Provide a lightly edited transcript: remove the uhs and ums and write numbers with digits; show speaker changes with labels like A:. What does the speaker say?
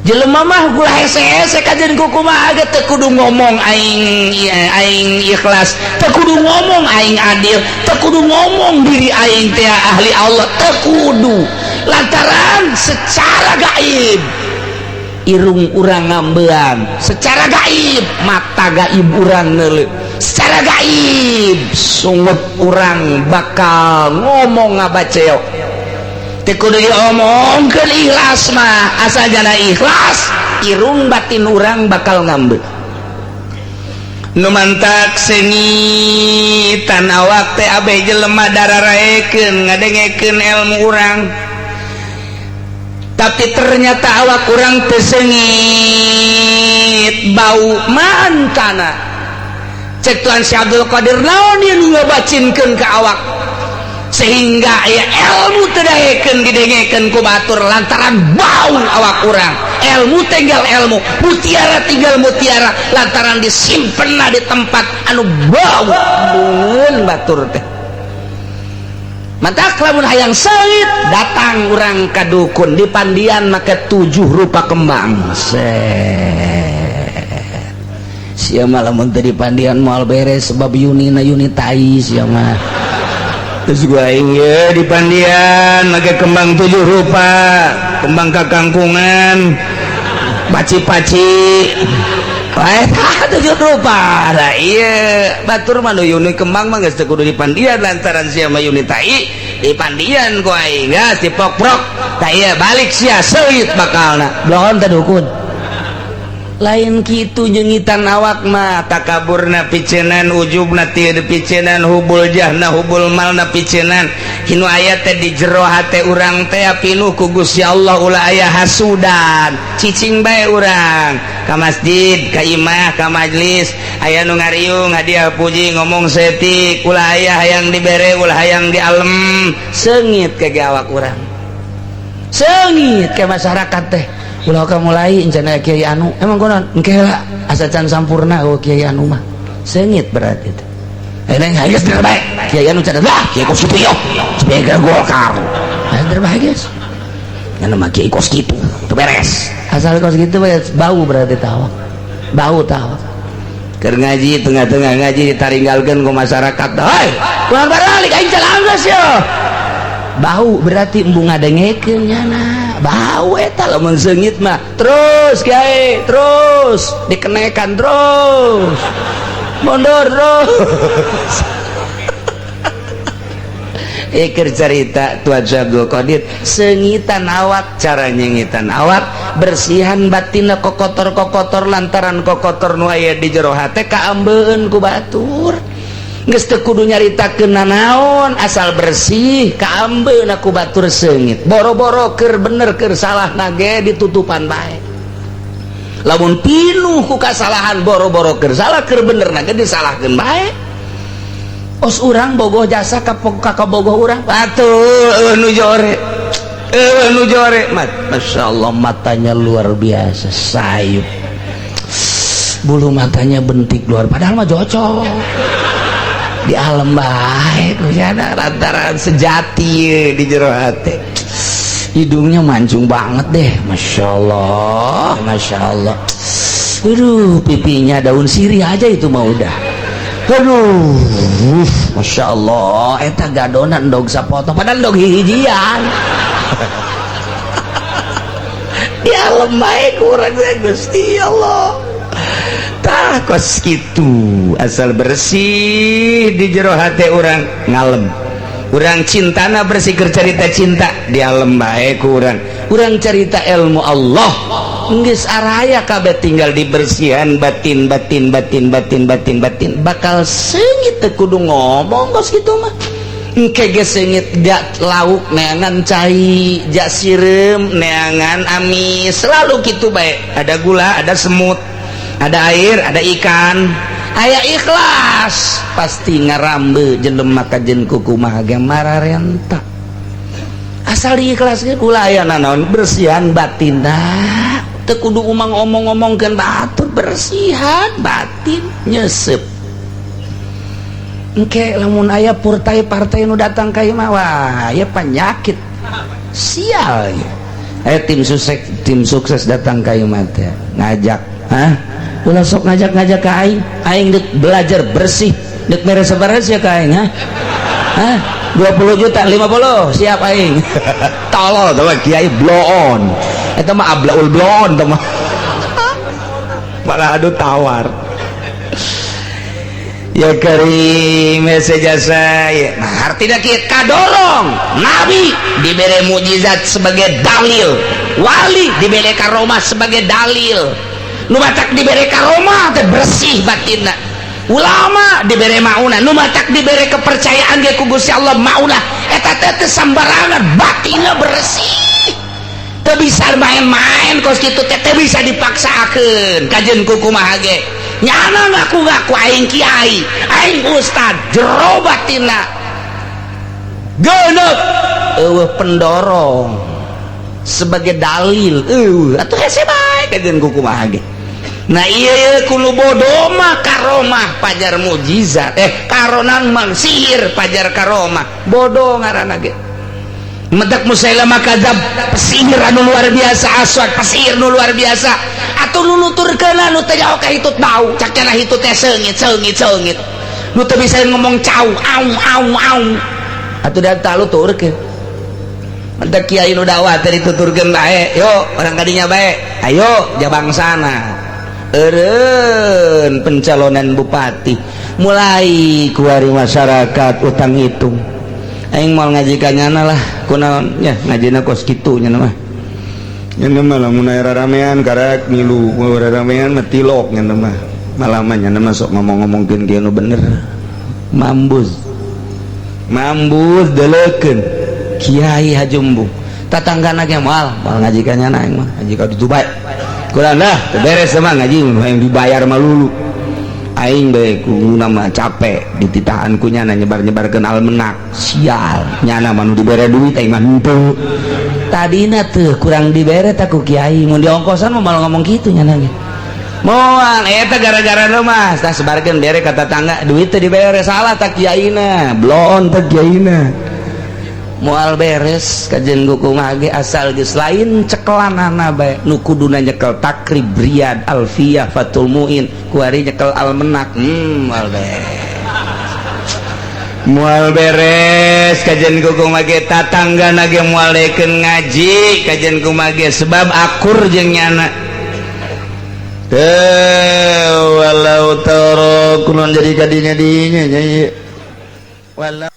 A: jelema mah gula hese-hese kajen kumaha ge teu kudu ngomong aing ikhlas, teu kudu ngomong aing adil, teu kudu ngomong diri aing teh ahli Allah, teu kudu. Lantaran secara gaib irung urang ngambean, secara gaib mata gaib urang neuleuh, secara gaib sungut urang bakal ngomong ngabaceo. Teu kudu diomongkeun ikhlas mah, asal jana ikhlas irung batin urang bakal ngambe. Nu mantak sengitan awak teh abe jelema dararaekeun ngadengekeun ilmu urang, tapi ternyata awak urang teu sengit bau mantana. Cek Tuan Syekh Abdul Qadir naon ieu nu ngabacinkeun ka awak sehingga ya ilmu tedahekeun didengekeun ku batur lantaran bau awak urang. Ilmu tinggal ilmu, mutiara tinggal mutiara lantaran disimpenna di tempat anu bau mun batur teh. Mantak lamun hayang sengit datang urang ka dukun di pandian make 7 rupa kembang. Sia mah lamun teu di pandian moal beres sebab Yunina Yuni tai sia mah. Terus gua aing ye di pandian make kembang 7 rupa, kembang kakangkungan, paci-paci. Wae tah 7 rupa. Da ieu batur mah nu Yuni kembang mah geus teu kudu di pandian lantaran sia mah Yuni tai di pandian ku aing geus diprok-prok. Tah ieu balik sia seuit bakalna. Blon teh dukun. Lain kitu nyengitan awak mah takaburna picenan, ujubna teu picenan, hubul jahna hubul malna picenan. Hinu aya teh di jero hate urang teh pinuh ku Gusti Allah ulah aya hasudan. Cicing bae urang ka masjid, ka imah, ka majlis, aya nu ngariung hadiah puji ngomong setik, ulah aya hayang dibere, ulah hayang dialem. Seungit ke awak urang. Seungit ke masyarakat teh. Ulah ka mulai encana Kiai anu emang konon engke lah asa can sampurna ku Kiai anu mah seungit berarti teh. Neng geus terbaik Kiai anu cenah lah Kiai kos kitu yo supaya Golkar. Terbaik geus. Nya mah Kiai kos kitu teu beres. Asal kos kitu bau berarti tawak. Bau tawak. Keur ngaji tengah-tengah ngaji ditaringgalkeun ku masyarakat. Hei, pulang balik aing calang geus yo. Bau berarti embung ngadengekeun nyana. Bau eta lamun seungit mah terus Kiai terus dikenekan terus mundur terus. Ikir cerita Tuan Syekh Abdul Qadir sengitan awak, cara nyengitan awak bersihan batinna kokotor-kokotor lantaran kokotor nu aya di jero hate kaambeun ku batur. Geus teu kudu nyaritakeun nanaon asal bersih kaambeun aku batur seungit boro-boro keur bener keur salah nage ditutupan bae. Lamun pinuh ku kasalahan boro-boro keur salah keur bener nage disalahkeun bae. Os urang bogoh jasa ka bogoh urang batur nu jore masyaallah matanya luar biasa sayup bulu matanya bentik luar padahal mah cocok di alam bae kunyana lantaran sejati di jero hate. Hidungnya mancung banget deh, masya Allah. Aduh, pipinya daun sirih aja itu mah udah. Aduh, masya Allah. Eta gadonan dog sapotong, padahal dog hijian. Di alam bae kurang Gusti Allah. Tah kos kitu asal bersih di jero hate urang ngalem. Urang cintana bersih keur carita cinta di alam bae ku urang carita ilmu Allah geus araya kabeh tinggal dibersihan batin bakal seungit teu kudu ngomong kos kitu mah engke ge seungit gak lauk neangan cai jak sireum neangan amis selalu kitu bae ada gula ada semut ada air, ada ikan, aya ikhlas pasti ngarambe jelema kajen kukumaha ge mararenta asal diikhlaskeun ulah aya nanaon bersihan batinna teu kudu umang omong-omongkeun batur bersihan batin nyesep engke lamun aya partai nu datang ka ieu mah wah aya penyakit sial ya tim sukses datang ka ieu mah ngajak ulah sok ngajak ka aing dek belajar bersih dek beres-beres ya ka aing 20 juta 50 siap aing tolol tuh kiai blow on eta mah ablaul blow on tuh mah malah adu tawar ya karim sejasa ya nah artinya kita kadorong nabi diberi mujizat sebagai dalil wali diberi karomah sebagai dalil nu matak diberi karomah teh bersih batinna ulama diberi maunah nu matak diberi kepercayaan ge ku Gusti Allah maunah eta teh sambarangan batinna bersih teu bisa main-main kos kitu teh bisa dipaksakeun kajeun ku kumaha ge nyana ngaku-ngaku aing kiai aing ustad jero batinna geuneuh eueuh pendorong sebagai dalil atuh hese bae kajeun ku kumaha ge nah iya kulo bodoh mah karomah pajar mujizat karonan mang sihir pajar karomah bodoh ngaranna ge medak Musailamah kadzab pesihir anu luar biasa aswad pesihir nu luar biasa atuh nu nuturkeun anu teh jauh ka hitut bau cak cenah hitut teh seungit nu teu bisa ngomong cau au atuh da talu turkeun mentek kiai nu dakwah teh dituturkeun bae yo orang kadinya bae ayo jabangsana eureun pencalonan bupati mulai kuari masyarakat utang hitung aing moal ngajikannyana lah kunaon nya ngajina kos kitu nya mah nya mah lamun aya ramean karek ngilu ramean mah tilok nya mah malaman nya mah sok ngomong-ngomongkeun kieu nu bener mambus deleukeun kiai hajumbu tatanggana ge moal ngajikannyana aing mah ngaji ka ditu bae kurang dah beres sama ngaji yang dibayar malulu aing bae kuguna mah capek dititahan ku nyana nyebar-nyebarkeun almenak sial nyana mah nu dibere duit aing mah henteu tadina teu kurang dibere ta ku kiai mun diongkosan mah malah ngomong kitu nyana ge moal eta gara-gara nu mah tah sebarkeun bere ka tetangga duit teh dibere salah ta kiaina blon ta kiaina moal beres kajen ku kumaha ge asal geus lain ceklanana bae nu kuduna nyekel takrib riyad alfiyah fatul muin kuari nyekel almenak moal beres kajen ku kumaha ge tatanggana ge moal dekeun ngaji kajen kumaha ge sebab akur jeung nyana teu walau tara kunaon jadi kadinya dinya nya walau